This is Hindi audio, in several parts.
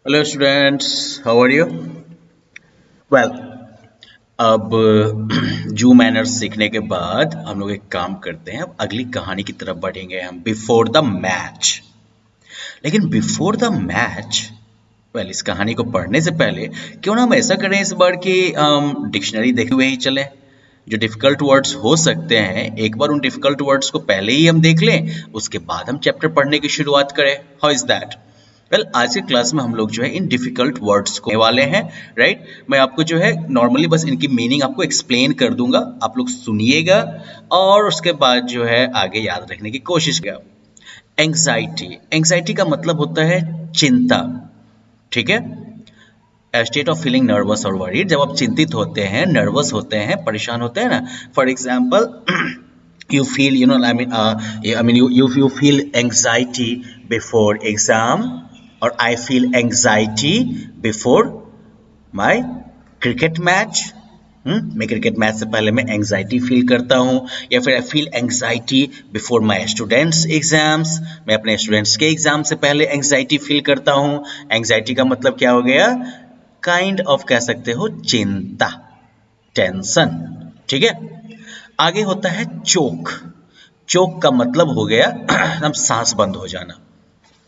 Hello students, how are you? Well, अब जू मैनर्स सीखने के बाद हम लोग एक काम करते हैं। अब अगली कहानी की तरफ बढ़ेंगे हम, बिफोर द मैच। लेकिन बिफोर द मैच, वेल, इस कहानी को पढ़ने से पहले क्यों ना हम ऐसा करें इस बार कि हम डिक्शनरी देखे हुए ही चलें। जो डिफिकल्ट वर्ड्स हो सकते हैं, एक बार उन डिफिकल्ट वर्ड्स को पहले ही हम देख लें, उसके बाद हम चैप्टर पढ़ने की शुरुआत करें। How is that? वेल, आज की क्लास में हम लोग जो है इन डिफिकल्ट वर्ड्स को वाले हैं। राइट, मैं आपको जो है नॉर्मली बस इनकी मीनिंग आपको एक्सप्लेन कर दूंगा, आप लोग सुनिएगा और उसके बाद जो है आगे याद रखने की कोशिश करेगा। एंग्जाइटी, एंग्जाइटी का मतलब होता है चिंता। ठीक है, स्टेट ऑफ फीलिंग नर्वस और वरीड, जब आप चिंतित होते हैं, नर्वस होते हैं, परेशान होते हैं ना। For example, you feel, you feel anxiety before exam, or I feel anxiety before my cricket match. मैं क्रिकेट मैच से पहले मैं एंग्जाइटी फील करता हूँ। या फिर I feel anxiety before my students exams, मैं अपने स्टूडेंट्स के एग्जाम से पहले एंग्जाइटी फील करता हूँ। एंग्जाइटी का मतलब क्या हो गया? काइंड ऑफ कह सकते हो चिंता, टेंशन। ठीक है, आगे होता है चोक। चोक का मतलब हो गया हम सांस बंद हो जाना।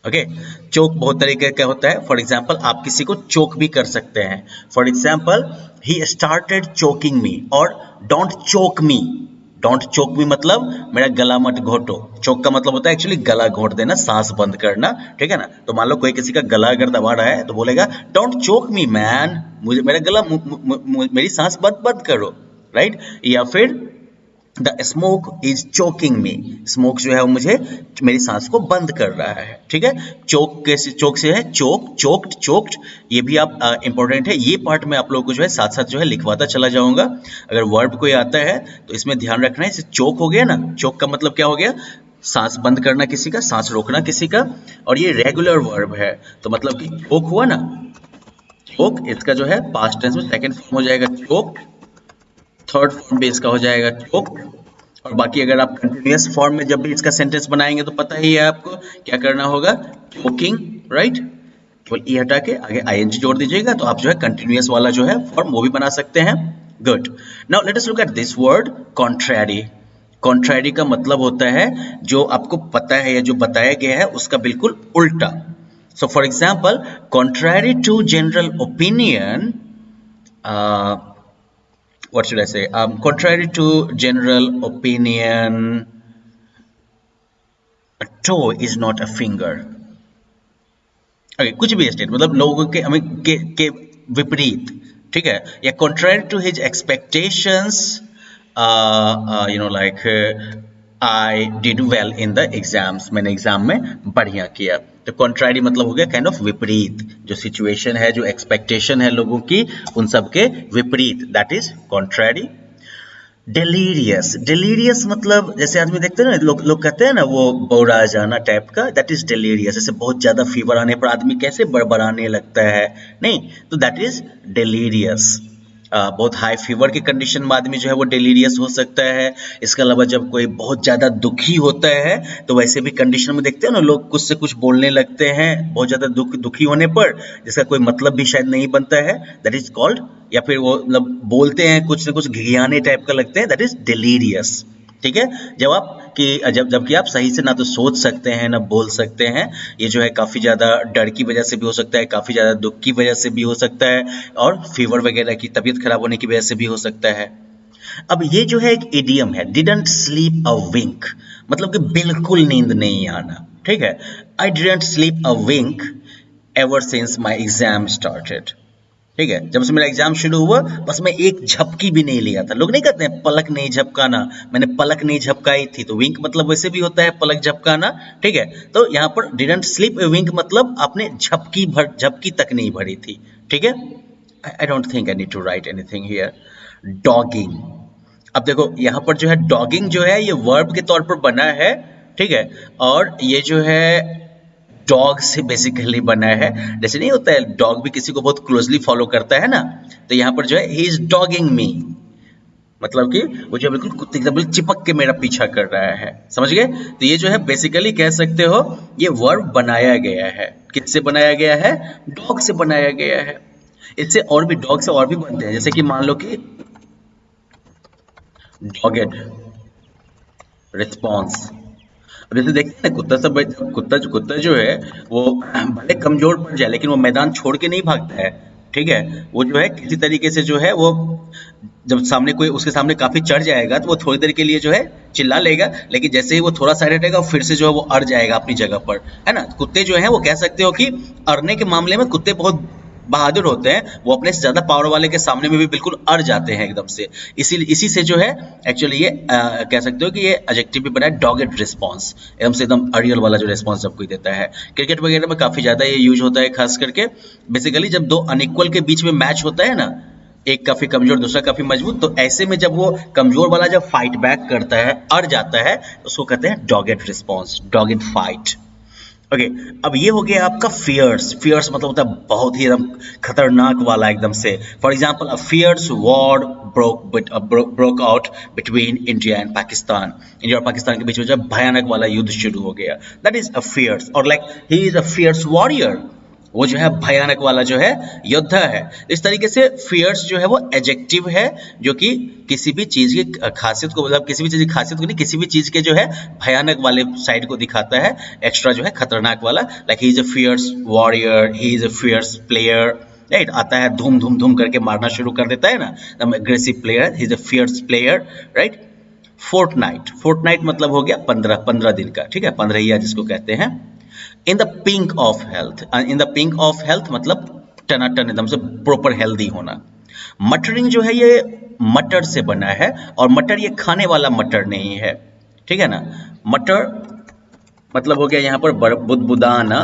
ओके, चोक बहुत तरीके का होता है। फॉर एग्जाम्पल, आप किसी को चोक भी कर सकते हैं। For example, he started choking me, और डोंट चोक मी। डोंट चोक मी मतलब मेरा गला मत घोटो। चोक का मतलब होता है एक्चुअली गला घोट देना, सांस बंद करना। ठीक है ना, तो मान लो कोई किसी का गला अगर दबा रहा है तो बोलेगा डोंट चोक मी मैन, मुझे मेरा गला मेरी सांस बंद बंद करो। राइट, या फिर the smoke is choking me, smoke जो है वो मुझे मेरी सांस को बंद कर रहा है। ठीक है, चोक से है चोक, चोक्ड, चोक्ड। ये भी आप इंपॉर्टेंट है, ये पार्ट में आप लोगों को जो है साथ साथ जो है लिखवाता चला जाऊंगा। अगर वर्ब कोई आता है तो इसमें ध्यान रखना है। जैसे चोक हो गया ना, चोक का मतलब क्या हो गया? सांस बंद करना किसी का, सांस रोकना किसी का। और ये रेगुलर वर्ब है, तो मतलब कि चोक हुआ ना, चोक, इसका जो है पास्ट टेंस में सेकंड फॉर्म हो जाएगा चोक, थर्ड फॉर्म भी इसका हो जाएगा चोक। और बाकी अगर आप कंटिन्यूअस फॉर्म में जब भी इसका सेंटेंस बनाएंगे तो पता ही है आपको क्या करना होगा, चोकिंग। राइट, केवल ई हटा के आगे आईएनजी जोड़ दीजिएगा तो आप जो है कंटिन्यूअस वाला जो है फॉर्म वो भी बना सकते हैं। Good, now let us look at this word contrary. Contrary का मतलब होता है जो आपको पता है या जो बताया गया है उसका बिल्कुल उल्टा। So for example, contrary to general opinion, what should I say? Contrary to general opinion, a toe is not a finger. Okay, कुछ भी स्टेट मतलब लोगों के हमें के विपरीत। ठीक है, या contrary to his expectations, like I did well in the exams, मैंने एग्जाम में बढ़िया किया। तो कॉन्ट्रारी मतलब हो गया काइंड ऑफ विपरीत, जो सिचुएशन है, जो एक्सपेक्टेशन है लोगों की, उन सब के विपरीत, that is contrary. Delirious, delirious मतलब जैसे आदमी देखते हैं ना, लोग कहते हैं ना वो बौरा जाना टाइप का, दैट इज डेलीरियस। जैसे बहुत ज्यादा फीवर आने पर आदमी कैसे बड़बड़ाने लगता है, नहीं, तो दैट इज डेलीरियस। बहुत हाई फीवर की कंडीशन में आदमी जो है वो डेलीरियस हो सकता है। इसके अलावा जब कोई बहुत ज़्यादा दुखी होता है तो वैसे भी कंडीशन में देखते हैं ना, लोग कुछ से कुछ बोलने लगते हैं बहुत ज़्यादा दुखी होने पर, जिसका कोई मतलब भी शायद नहीं बनता है, दैट इज कॉल्ड, या फिर वो मतलब बोलते हैं कुछ न कुछ घिघियाने टाइप का लगते हैं, दैट इज डेलीरियस। ठीक है, जब आप कि जबकि आप सही से ना तो सोच सकते हैं ना बोल सकते हैं, ये जो है काफ़ी ज़्यादा डर की वजह से भी हो सकता है, काफ़ी ज़्यादा दुख की वजह से भी हो सकता है, और फीवर वगैरह की तबीयत खराब होने की वजह से भी हो सकता है। अब ये जो है एक इडियम है, डिडंट स्लीप अ विंक, मतलब कि बिल्कुल नींद नहीं आना। ठीक है, I didn't sleep a wink ever since my exam started. ठीक है, जब से मेरा एग्जाम शुरू हुआ बस मैं एक झपकी भी नहीं लिया था। लोग नहीं कहते हैं पलक नहीं झपकाना, मैंने पलक नहीं झपकाई थी, तो विंक मतलब वैसे भी होता है पलक झपकाना। ठीक है, तो यहाँ पर डिडंट स्लीप विंक मतलब आपने झपकी तक नहीं भरी थी। ठीक है, I don't think I need to write anything here. Dogging, अब देखो यहाँ पर जो है डॉगिंग जो है ये वर्ब के तौर पर बना है। ठीक है, और ये जो है डॉग से बेसिकली बना है। जैसे नहीं होता है डॉग भी किसी को बहुत क्लोजली फॉलो करता है ना, तो यहाँ पर जो है ही इज डॉगिंग मी, मतलब कि वो जो बिल्कुल कुत्ते की तरह बिल्कुल चिपक के मेरा पीछा कर रहा है, समझ गए? तो ये जो है बेसिकली कह सकते हो ये वर्ब बनाया गया है। किससे बनाया गया है? डॉग से बनाया गया है। इससे और भी डॉग से और भी बनते हैं, जैसे कि मान लो कि डॉगेड रिस्पॉन्स। अब जैसे देखते हैं कुत्ता जो है वो भले कमजोर पड़ जाए लेकिन वो मैदान छोड़ के नहीं भागता है, ठीक है? वो जो है किसी तरीके से जो है वो जब सामने कोई उसके सामने काफी चढ़ जाएगा तो वो थोड़ी देर के लिए जो है चिल्ला लेगा, लेकिन जैसे ही वो थोड़ा साइड हटेगा फिर से जो है वो अड़ जाएगा अपनी जगह पर, है ना? कुत्ते जो है वो कह सकते हो कि अड़ने के मामले में कुत्ते बहुत बहादुर होते हैं, वो अपने से ज्यादा पावर वाले के सामने में भी बिल्कुल अड़ जाते हैं एकदम से। इसी से जो है एक्चुअली ये कह सकते हो कि ये एडजेक्टिव भी बना है डॉगेड रिस्पॉन्स, एकदम से एकदम अड़ियल वाला जो रिस्पॉन्स जब कोई देता है। क्रिकेट वगैरह में काफी ज्यादा ये यूज होता है, खास करके बेसिकली जब दो अनइक्वल के बीच में मैच होता है ना, एक काफी कमजोर दूसरा काफी मजबूत, तो ऐसे में जब वो कमजोर वाला जब फाइट बैक करता है, अड़ जाता है, तो उसको कहते हैं डॉगेड रिस्पॉन्स, डॉगेड फाइट। ओके, अब ये हो गया आपका फियर्स। फियर्स मतलब होता है बहुत ही एकदम खतरनाक वाला एकदम से। For example a fierce war broke out between India and Pakistan. India और पाकिस्तान के बीच में जब भयानक वाला युद्ध शुरू हो गया, दैट इज अ फियर्स। और like he is a fears warrior, वो जो है भयानक वाला जो है योद्धा है। इस तरीके से फियर्स जो है वो एडजेक्टिव है जो कि किसी भी चीज की खासियत को, मतलब किसी भी चीज की खासियत को नहीं, किसी भी चीज के जो है भयानक वाले साइड को दिखाता है, एक्स्ट्रा जो है खतरनाक वाला। Like he is a fears warrior, he is a fierce player, right? आता है धूम धूम धूम करके मारना शुरू कर देता है ना, aggressive player, he is a fierce player, right? Fortnight, fortnight मतलब हो गया 15 दिन का, ठीक है? 15 जिसको कहते हैं। In the pink of health, in the pink of health मतलब टनाटन एकदम से प्रॉपर हेल्दी होना। मटरिंग जो है ये मटर से बना है, और मटर ये खाने वाला मटर नहीं है, ठीक है ना? मटर मतलब हो गया यहाँ पर बुदबुदाना,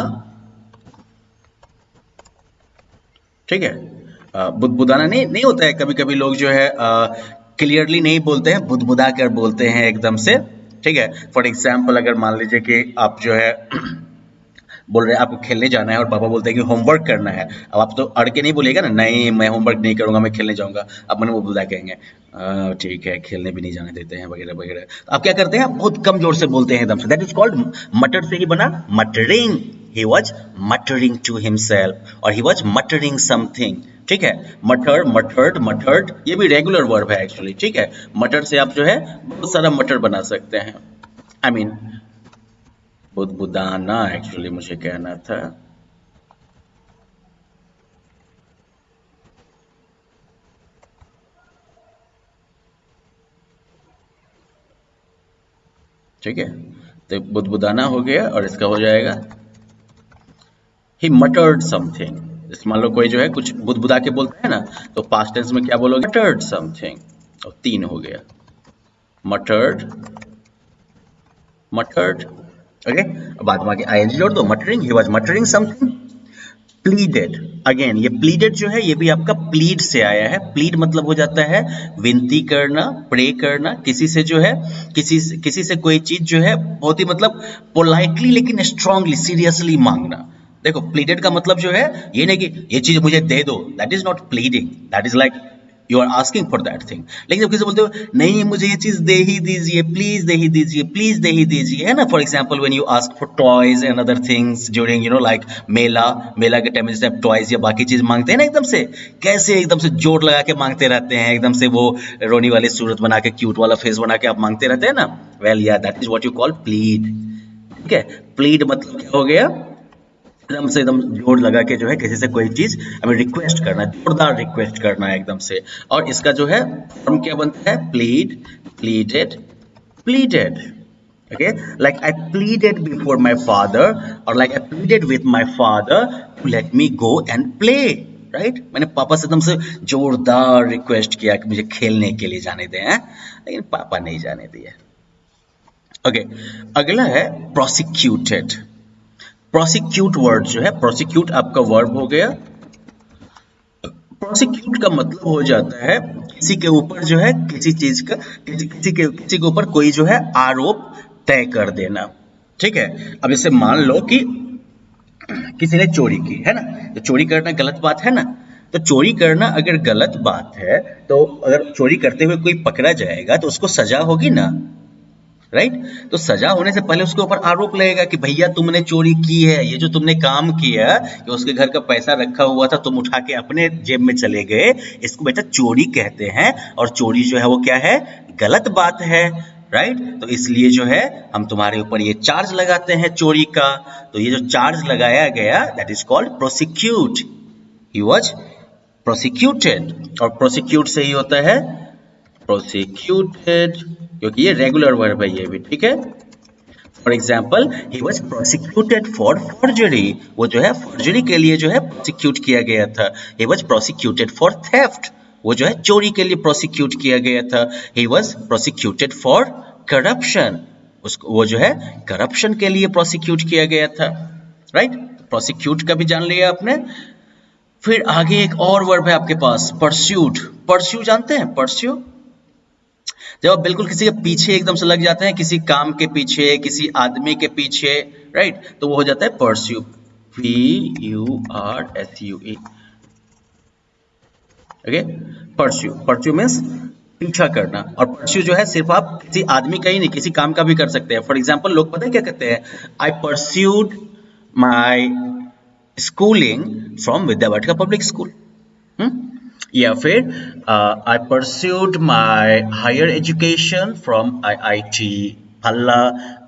ठीक है? बुदबुदाना नहीं नहीं होता है, कभी कभी लोग जो है क्लियरली नहीं बोलते हैं, बुदबुदा कर बोलते हैं एकदम से, ठीक है? फॉर एग्जाम्पल अगर मान लीजिए कि आप जो है बोल रहे हैं आपको खेलने जाना है और पापा बोलते हैं कि होमवर्क करना है, अब आप तो अड़ के नहीं बोलेगा ना, नहीं मैं होमवर्क नहीं करूंगा, मैं खेलने जाऊंगा। अब मैंने वो बुला कहेंगे ठीक है, खेलने भी नहीं जाने देते हैं वगैरह वगैरह। तो आप क्या करते हैं, आप बहुत कम जोर से बोलते हैं एकदम से। दैट इज कॉल्ड, मटर से ही बना muttering. He was muttering to himself, और ही वॉज मटरिंग समथिंग, ठीक है? मटर, मटर्ड, मटर्ड ये भी रेगुलर वर्ब है एक्चुअली, ठीक है? मटर से आप जो है बहुत सारा मटर बना सकते हैं। आई मीन बुदबुदाना एक्चुअली मुझे कहना था। ठीक है, तो बुदबुदाना हो गया, और इसका हो जाएगा ही मटर्ड समथिंग। जैसे मान लो कोई जो है कुछ बुदबुदा के बोलता है ना, तो पास्ट टेंस में क्या बोलोगे, मटर्ड समथिंग, और 3 हो गया, मटर्ड, मटर्ड। ओके, बाद में आगे आईएनजी जोड़ दो, muttering, he was muttering something. Pleaded, again ये प्लीडेड जो है ये भी आपका प्लीड से आया है। प्लीड मतलब हो जाता है विनती करना, प्रे करना, किसी से जो है किसी से कोई चीज जो है बहुत ही मतलब पोलाइटली लेकिन स्ट्रांगली सीरियसली मांगना। देखो प्लीडेड का मतलब जो है ये नहीं कि ये चीज मुझे दे दो, that is not pleading, that is like you are asking for that thing. लेकिन जब किसी बोलते हो नहीं मुझे ये चीज दे ही दीजिए, प्लीज दे ही दीजिए, प्लीज दे ही दीजिए, है ना? For example when you ask for toys and other things during like मेला के टाइम में जैसे टॉयज या बाकी चीज मांगते हैं ना, एकदम से कैसे एकदम से जोर लगा के मांगते रहते हैं, एकदम से वो रोनी वाली सूरत बना के, क्यूट वाला फेस बना के आप मांगते रहते हैं ना, वेल या that is what you call plead. ठीक है, प्लीड मतलब क्या हो गया, एकदम से एकदम जोर लगा के जो है किसी से कोई चीज हमें रिक्वेस्ट करना, जोरदार रिक्वेस्ट करना है एकदम से। और इसका जो है फॉर्म क्या बनता है, plead, pleaded, pleaded. Okay, like I pleaded before my father, और like I pleaded with my father to let me go and play, right? मैंने पापा से एकदम से जोरदार रिक्वेस्ट किया कि मुझे खेलने के लिए जाने दें, लेकिन पापा नहीं जाने दिए। ओके, अगला है प्रोसिक्यूटेड। प्रोसिक्यूट वर्ड जो है, प्रोसिक्यूट आपका वर्ब हो गया। प्रोसिक्यूट का मतलब हो जाता है किसी के ऊपर जो है किसी चीज का किसी के ऊपर कोई जो है आरोप तय कर देना। ठीक है, अब जैसे मान लो कि किसी ने चोरी की है ना, तो चोरी करना गलत बात है ना, तो चोरी करना अगर गलत बात है, तो अगर चोरी करते हुए कोई पकड़ा जाएगा तो उसको सजा होगी ना, राइट। तो सजा होने से पहले उसके ऊपर आरोप लगेगा कि भैया तुमने चोरी की है, ये जो तुमने काम किया कि उसके घर का पैसा रखा हुआ था तुम उठा के अपने जेब में चले गए, इसको बेटा चोरी कहते हैं। और चोरी जो है वो क्या है, गलत बात है, राइट। तो इसलिए जो है हम तुम्हारे ऊपर ये चार्ज लगाते हैं चोरी का। तो ये जो चार्ज लगाया गया that is called prosecute. He was prosecuted, और प्रोसिक्यूट से ही होता है प्रोसिक्यूटेड, क्योंकि ये रेगुलर वर्ब है ये भी, ठीक है। For example he was prosecuted for forgery, वो जो है फॉर्जरी के लिए जो है प्रोसिक्यूट किया गया था। He was prosecuted for theft, वो जो है चोरी के लिए प्रोसिक्यूट किया गया था। He was prosecuted for corruption, उसको वो जो है करप्शन के लिए प्रोसिक्यूट किया गया था, राइट। प्रोसिक्यूट का भी जान लिया आपने। फिर आगे एक और वर्ब है आपके पास, परस्यूट। परस्यू जानते हैं, परस्यू जब आप बिल्कुल किसी के पीछे एकदम से लग जाते हैं, किसी काम के पीछे, किसी आदमी के पीछे, राइट, तो वो हो जाता है pursue, PURSUE, okay. Pursue, pursue means पीछा करना। और परस्यू जो है सिर्फ आप किसी आदमी का ही नहीं, किसी काम का भी कर सकते हैं। फॉर एग्जाम्पल लोग पता है क्या कहते हैं, I pursued my schooling from Vidyavatika public school, या फिर I pursued my higher education from IIT Bhalla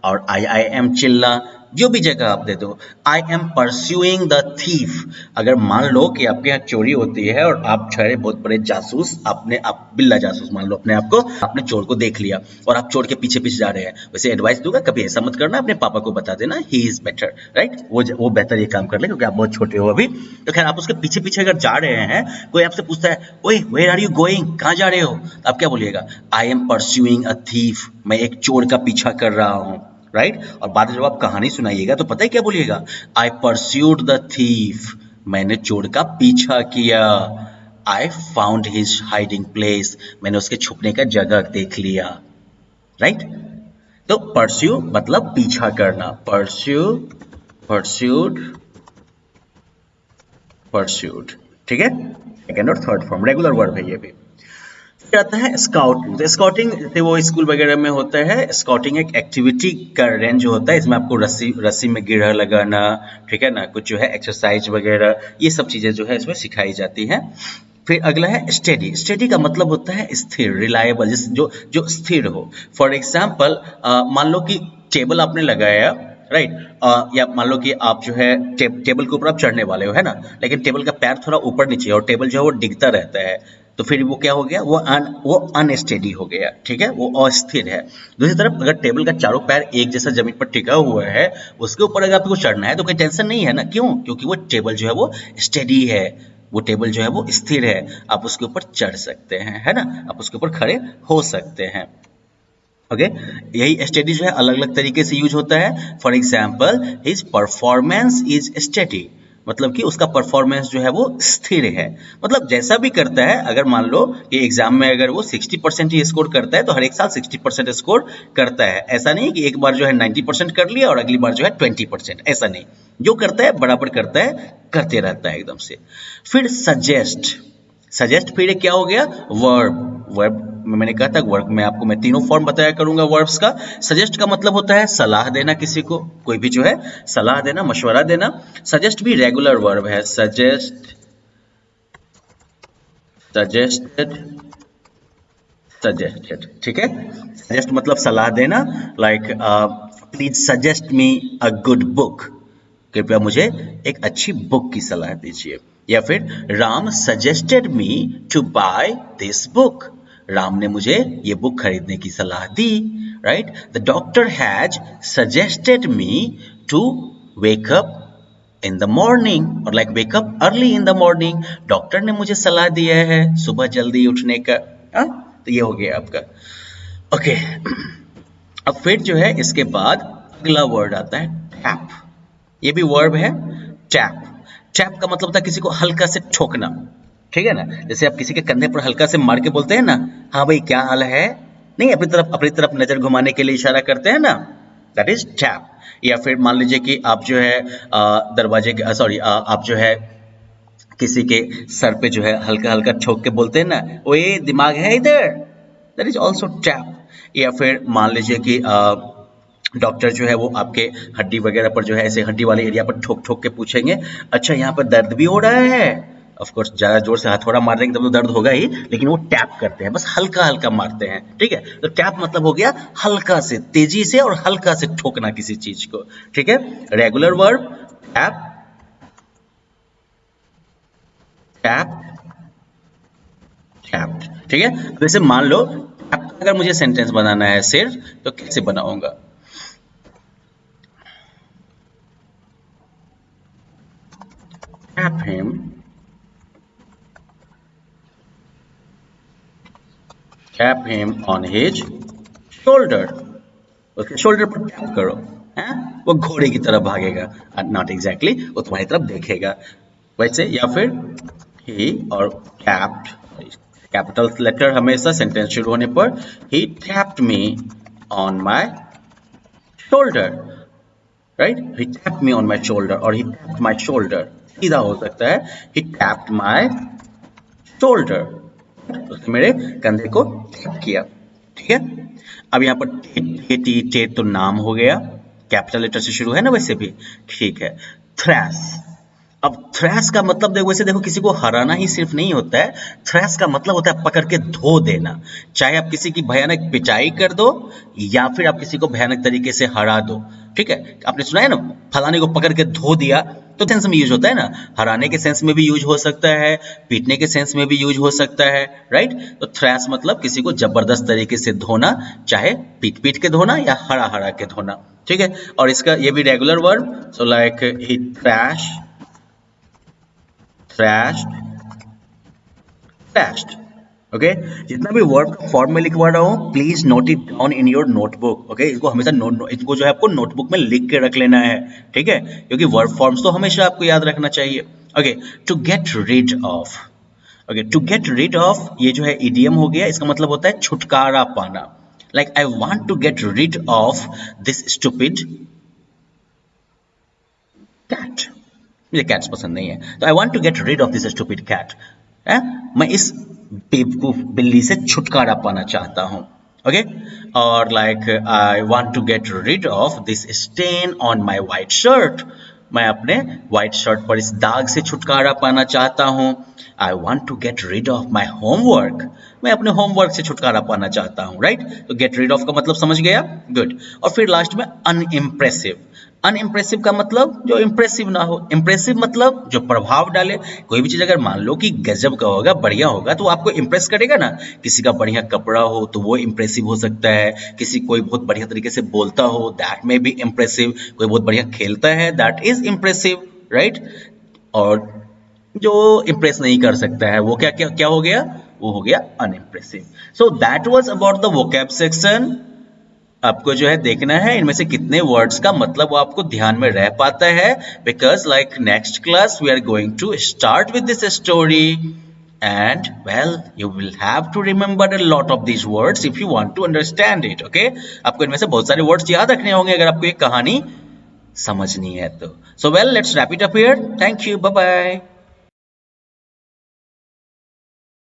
और IIM चिल्ला, जो भी जगह आप दे दो। I am pursuing the thief, अगर मान लो कि आपके यहाँ चोरी होती है और आप ठहरे बहुत बड़े जासूस, आप बिल्ला जासूस मान लो अपने आप को, आपने चोर को देख लिया और आप चोर के पीछे पीछे जा रहे हैं। वैसे एडवाइस दूंगा कभी ऐसा मत करना, अपने पापा को बता देना, ही इज बेटर, राइट, वो बेहतर ये काम कर ले क्योंकि आप बहुत छोटे हो अभी। तो खैर आप उसके पीछे पीछे अगर जा रहे हैं, कोई आपसे पूछता है ओए वेयर आर यू गोइंग, कहाँ जा रहे हो, तो आप क्या बोलिएगा, आई एम परस्यूइंग अ थीफ, मैं एक चोर का पीछा कर रहा हूँ, राइट। और बाद में जब आप कहानी सुनाइएगा तो पता है क्या बोलिएगा, आई परस्यूड द थीफ, मैंने चोर का पीछा किया। I found his hiding place, मैंने उसके छुपने का जगह देख लिया, राइट। तो परस्यू मतलब पीछा करना, परस्यू, परस्यूड, परस्यूड, ठीक है। सेकेंड और थर्ड फॉर्म रेगुलर वर्ब है ये भी। आता है स्काउटिंग। तो स्काउटिंग जैसे वो स्कूल वगैरह में होता है, स्काउटिंग एक एक्टिविटी का रेंज होता है, इसमें आपको रस्सी में गिरह लगाना, ठीक है ना, कुछ जो है एक्सरसाइज वगैरह, ये सब चीजें जो है इसमें सिखाई जाती हैं। फिर अगला है स्टेडी। स्टेडी का मतलब होता है स्थिर, रिलायबल, जो स्थिर हो। फॉर एग्जाम्पल मान लो कि टेबल आपने लगाया, राइट, या मान लो कि आप जो है टेबल के ऊपर आप चढ़ने वाले हो, है ना, लेकिन टेबल का पैर थोड़ा ऊपर नीचे और टेबल जो है वो डिगता रहता है, तो फिर वो क्या हो गया, वो अनस्टेडी हो गया, ठीक है, वो अस्थिर है। दूसरी तरफ अगर टेबल का चारों पैर एक जैसा जमीन पर टिका हुआ है, उसके ऊपर अगर आपको चढ़ना है तो कोई टेंशन नहीं है ना, क्यों, क्योंकि वो टेबल जो है वो स्टेडी है, वो टेबल जो है वो स्थिर है, आप उसके ऊपर चढ़ सकते हैं, है ना, आप उसके ऊपर खड़े हो सकते हैं, ओके। यही स्टेडी जो है अलग अलग तरीके से यूज होता है। For example his performance is steady, मतलब कि उसका परफॉर्मेंस जो है वो स्थिर है, मतलब जैसा भी करता है, अगर मान लो कि एग्जाम में अगर वो 60% ही स्कोर करता है तो हर एक साल 60% स्कोर करता है। ऐसा नहीं कि एक बार जो है 90% कर लिया और अगली बार जो है 20%, ऐसा नहीं, जो करता है बराबर करता है, करते रहता है एकदम से। फिर सजेस्ट। सजेस्ट फिर क्या हो गया, वर्ब। वर्ब मैंने कहा था वर्ब में आपको मैं तीनों फॉर्म बताया करूंगा वर्ब्स का। सजेस्ट का मतलब होता है सलाह देना, किसी को, कोई भी जो है सलाह देना, मशवरा देना। सजेस्ट भी रेगुलर वर्ब है, सजेस्ट, सजेस्टेड, सजेस्टेड, ठीक है। सजेस्ट मतलब सलाह देना, like please suggest me a good book, कृपया मुझे एक अच्छी बुक की सलाह दीजिए। या फिर Ram suggested me to buy this book, Ram ने मुझे ये बुक खरीदने की सलाह दी, right. The doctor has suggested me to wake up in the morning, और like wake up early in the morning, doctor ने मुझे सलाह दिया है सुबह जल्दी उठने का। तो ये हो गया आपका, ओके। अब फिर जो है इसके बाद अगला वर्ड आता है टैप। ये भी वर्ब है, टैप। टैप का मतलब था किसी को हल्का से ठोकना, ठीक है ना, जैसे आप किसी के कंधे पर हल्का से मार के बोलते हैं ना, हाँ भाई क्या हाल है, नहीं अपनी तरफ नजर घुमाने के लिए इशारा करते हैं ना, दैट इज टैप। या फिर मान लीजिए कि आप जो है दरवाजे के आप जो है किसी के सर पे जो है हल्का हल्का ठोक के बोलते हैं ना, ओए दिमाग है इधर, दैट इज ऑल्सो टैप। या फिर मान लीजिए कि डॉक्टर जो है वो आपके हड्डी वगैरह पर जो है ऐसे हड्डी वाले एरिया पर ठोक ठोक के पूछेंगे, अच्छा यहाँ पर दर्द भी हो रहा है? ऑफ कोर्स ज्यादा जोर से हथौड़ा मार देंगे तब तो दर्द होगा ही, लेकिन वो टैप करते हैं, बस हल्का हल्का मारते हैं, ठीक है। तो टैप मतलब हो गया हल्का से, तेजी से और हल्का से ठोकना किसी चीज को, ठीक है। Regular verb tap, tap, tapped, ठीक है। वैसे मान लो अगर मुझे सेंटेंस बनाना है सिर्फ, तो कैसे बनाऊंगा? Tap him, tap him on his shoulder, उसके शोल्डर पर टैप करो, हैं? वो घोड़े की तरह भागेगा, नॉट एग्जैक्टली, वो तुम्हारी तरफ देखेगा वैसे। या फिर ही और टैप्ड, कैपिटल लेटर हमेशा सेंटेंस शुरू होने पर, he tapped me on my shoulder, right, he tapped me on my shoulder और ही टैप्ड माय शोल्डर, सीधा हो सकता है ही टैप्ड माय शोल्डर, उसने मेरे कंधे को टैप किया, ठीक है। अब यहाँ पर टे तो नाम हो गया, कैपिटल लेटर से शुरू है ना वैसे भी, ठीक है। थ्रैश, अब थ्रैश का मतलब देखो, वैसे देखो किसी को हराना ही सिर्फ नहीं होता है, थ्रैश का मतलब होता है पकड़ के धो देना, चाहे आप किसी की भयानक पिटाई कर दो या फिर आप किसी को भयानक तरीके से हरा दो, ठीक है। आपने सुना है ना, फलाने को पकड़ के धो दिया, तो सेंस में यूज होता है ना, हराने के सेंस में भी यूज हो सकता है, पीटने के सेंस में भी यूज हो सकता है, राइट। तो थ्रैश मतलब किसी को जबरदस्त तरीके से धोना, चाहे पीट पीट के धोना या हरा हरा के धोना, ठीक है। और इसका ये भी regular verb, so like he trash, thrashed, thrashed, okay. जितना भी वर्ब फॉर्म में लिखवा रहा हूँ, please note it down in your notebook, okay. इसको हमेशा इसको जो है आपको नोटबुक में लिख के रख लेना है, ठीक है, क्योंकि वर्ब फॉर्म्स तो हमेशा आपको याद रखना चाहिए, okay. To get rid of, okay, to get rid of ये जो है इडियम हो गया, इसका मतलब होता है छुटकारा पाना, like I want to get rid of this stupid cat, मुझे कैट्स पसंद नहीं है, तो I want to get rid of this stupid cat, मैं इस बेवकूफ बिल्ली से छुटकारा पाना चाहता हूं, ओके। और like I want to get rid of this stain on my white shirt, मैं अपने व्हाइट शर्ट पर इस दाग से छुटकारा पाना चाहता हूं। I want to get rid of my homework, मैं अपने होमवर्क से छुटकारा पाना चाहता हूं, राइट। तो गेट रिड ऑफ का मतलब समझ गया, गुड। और फिर लास्ट में अनइम्प्रेसिव, अनइम्प्रेसिव का मतलब जो इंप्रेसिव ना हो, इंप्रेसिव मतलब जो प्रभाव डाले। कोई भी चीज अगर मान लो कि गजब का होगा, बढ़िया होगा, तो आपको इंप्रेस करेगा ना। किसी का बढ़िया कपड़ा हो तो वो इंप्रेसिव हो सकता है, किसी कोई बहुत बढ़िया तरीके से बोलता हो, दैट में भी इंप्रेसिव, कोई बहुत बढ़िया खेलता है, दैट इज इंप्रेसिव, राइट। और जो इंप्रेस नहीं कर सकता है वो क्या क्या क्या हो गया, वो हो गया unimpressive. So that was about the vocab section. आपको जो है देखना है इनमें से कितने वर्ड्स का मतलब वो आपको ध्यान में रह पाता है, because like next class we are going to start with this story and well you will have to remember a lot of these words if you want to understand it, okay। आपको इनमें से बहुत सारे वर्ड्स याद रखने होंगे अगर आपको ये कहानी समझनी है तो। so well let's wrap it up here, thank you, bye bye।